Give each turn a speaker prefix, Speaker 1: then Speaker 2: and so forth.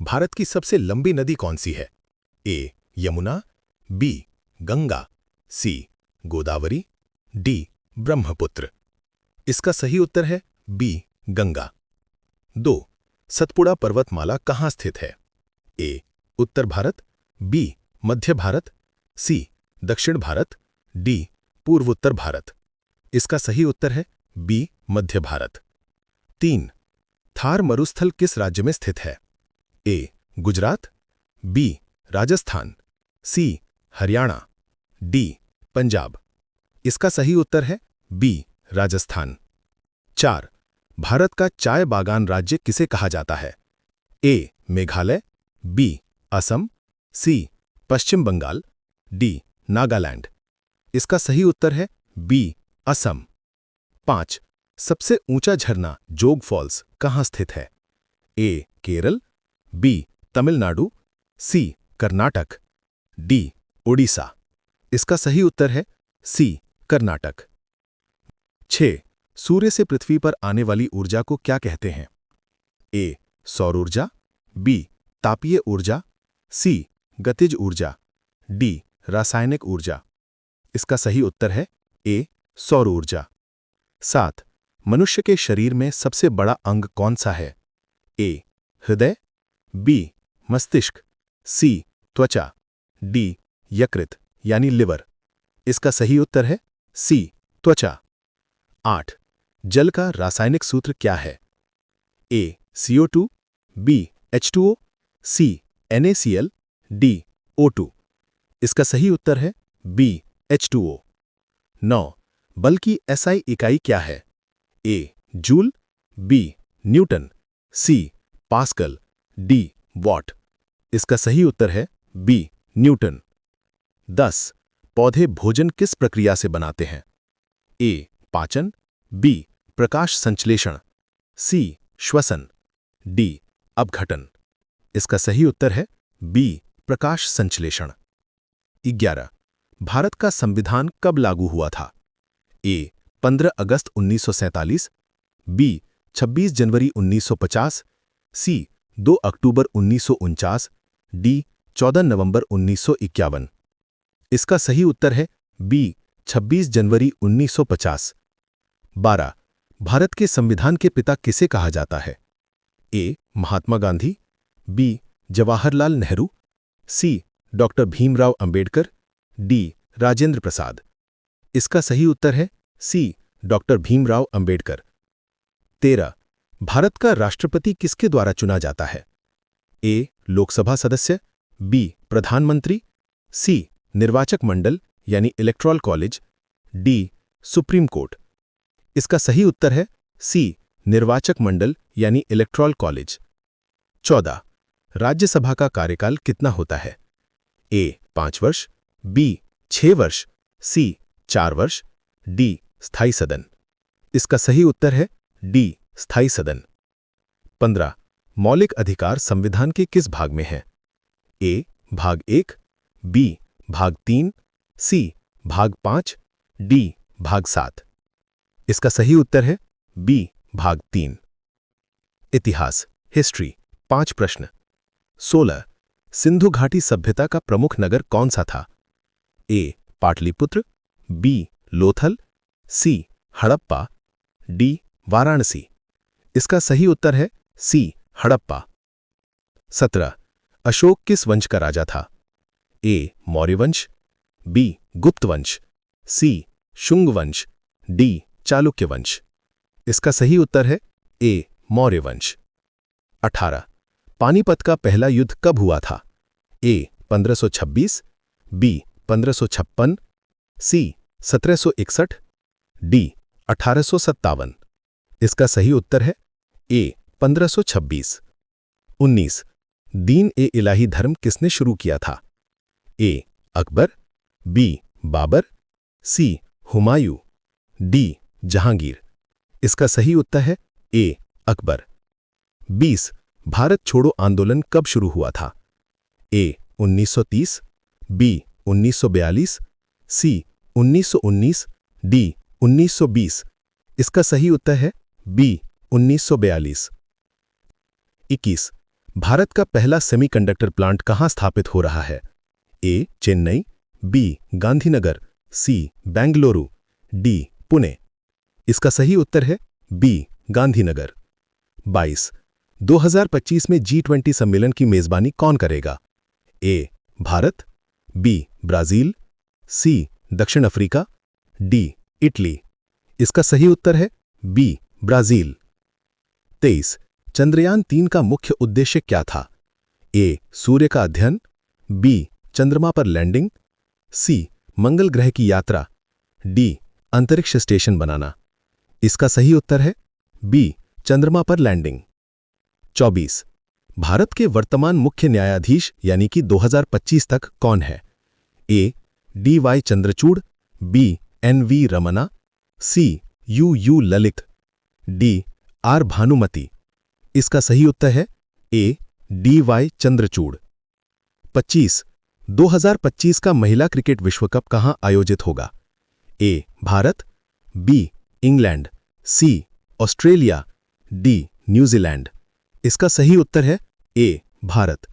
Speaker 1: भारत की सबसे लंबी नदी कौन सी है? ए. यमुना, बी. गंगा, सी. गोदावरी, डी. ब्रह्मपुत्र। इसका सही उत्तर है बी. गंगा। 2. सतपुड़ा पर्वतमाला कहाँ स्थित है? ए. उत्तर भारत, बी. मध्य भारत, सी. दक्षिण भारत, डी. पूर्वोत्तर भारत। इसका सही उत्तर है बी. मध्य भारत। 3. थार मरुस्थल किस राज्य में स्थित है? ए. गुजरात, बी. राजस्थान, सी. हरियाणा, डी. पंजाब। इसका सही उत्तर है बी. राजस्थान। 4. भारत का चाय बागान राज्य किसे कहा जाता है? ए. मेघालय, बी. असम, सी. पश्चिम बंगाल, डी. नागालैंड। इसका सही उत्तर है बी. असम। 5. सबसे ऊंचा झरना जोग फॉल्स कहाँ स्थित है? ए. केरल, बी. तमिलनाडु, सी. कर्नाटक, डी. ओडिशा। इसका सही उत्तर है सी. कर्नाटक। 6. सूर्य से पृथ्वी पर आने वाली ऊर्जा को क्या कहते हैं? ए. सौर ऊर्जा, बी. तापीय ऊर्जा, सी. गतिज ऊर्जा, डी. रासायनिक ऊर्जा। इसका सही उत्तर है ए. सौर ऊर्जा। 7. मनुष्य के शरीर में सबसे बड़ा अंग कौन सा है? ए. हृदय, बी. मस्तिष्क, सी. त्वचा, डी. यकृत यानी लिवर। इसका सही उत्तर है सी. त्वचा। 8. जल का रासायनिक सूत्र क्या है? A. CO2, B. H2O, C. NaCl, D. O2। इसका सही उत्तर है बी. H2O। 9. बल की SI इकाई क्या है? A. Joule, B. Newton, C. Pascal, D. Watt. इसका सही उत्तर है बी. न्यूटन। 10. पौधे भोजन किस प्रक्रिया से बनाते हैं? ए. पाचन, बी. प्रकाश संश्लेषण, सी. श्वसन, डी. अपघटन। इसका सही उत्तर है बी. प्रकाश संश्लेषण। 11. भारत का संविधान कब लागू हुआ था? ए. 15 अगस्त 1947, बी. 26 जनवरी 1950, सी. 2 अक्टूबर 1949, डी. 14 नवंबर 1951। इसका सही उत्तर है बी. 26 जनवरी 1950। 12. भारत के संविधान के पिता किसे कहा जाता है? A. Mahatma Gandhi, B. Jawaharlal Nehru, C. Doctor Bhimrao Ambedkar, D. Rajendra Prasad. इसका सही उत्तर है सी. डॉक्टर भीमराव अंबेडकर। 13. भारत का राष्ट्रपति किसके द्वारा चुना जाता है? ए. लोकसभा सदस्य, बी. प्रधानमंत्री, सी. निर्वाचक मंडल यानी electoral college, D. Supreme court. इसका सही उत्तर है सी. निर्वाचक मंडल यानी इलेक्टोरल कॉलेज। 14. राज्यसभा का कार्यकाल कितना होता है? ए. 5 वर्ष, बी. 6 वर्ष, सी. 4 वर्ष, डी. स्थायी सदन। इसका सही उत्तर है डी. स्थायी सदन। 15. मौलिक अधिकार संविधान के किस भाग में है? ए. भाग 1, बी. भाग 3, सी. भाग 5, डी. भाग 7। इसका सही उत्तर है बी. भाग 3। इतिहास हिस्ट्री 5 प्रश्न। 16. सिंधु घाटी सभ्यता का प्रमुख नगर कौन सा था? ए. पाटलिपुत्र, बी. लोथल, सी. हड़प्पा, डी. वाराणसी। इसका सही उत्तर है सी. हड़प्पा। 17. अशोक किस वंश का राजा था? ए. मौर्य वंश, बी. गुप्त वंश, सी. शुंग वंश, डी. चालुक्य वंश। इसका सही उत्तर है ए. मौर्य वंश। 18. पानीपत का पहला युद्ध कब हुआ था? ए. 1526, बी. 1556, सी. 1761, डी. 1857। इसका सही उत्तर है ए. 1526। 19. दीन ए इलाही धर्म किसने शुरू किया था? ए. अकबर, बी. बाबर, सी. हुमायूं, डी. जहांगीर। इसका सही उत्तर है ए. अकबर। 20. भारत छोड़ो आंदोलन कब शुरू हुआ था? ए. 1930, बी. 1942, सी. 1919, डी. 1920। इसका सही उत्तर है बी. 1942। 21. भारत का पहला सेमीकंडक्टर प्लांट कहाँ स्थापित हो रहा है? ए. चेन्नई, बी. गांधीनगर, सी. बेंगलुरु, डी. पुणे। इसका सही उत्तर है बी. गांधीनगर। 22. 2025 में G20 सम्मेलन की मेजबानी कौन करेगा? ए. भारत, बी. ब्राजील, सी. दक्षिण अफ्रीका, डी. इटली। इसका सही उत्तर है बी. ब्राजील। 23. चंद्रयान-3 का मुख्य उद्देश्य क्या था? ए. सूर्य का अध्ययन, बी. चंद्रमा पर लैंडिंग, सी. मंगल ग्रह की यात्रा, डी. अंतरिक्ष स्टेशन बनाना। इसका सही उत्तर है बी. चंद्रमा पर लैंडिंग। 24. भारत के वर्तमान मुख्य न्यायाधीश यानी कि 2025 तक कौन है? A. D Y. Chandrachud, B. N V. Ramana, C. U Lalit, D. R. Bhanumathi. इसका सही उत्तर है ए. डी.वाई. चंद्रचूड़। 25. 2025 का महिला क्रिकेट विश्व कप कहां आयोजित होगा? A. Bharat, B. England, C. Australia, D. New Zealand. इसका सही उत्तर है ए. भारत।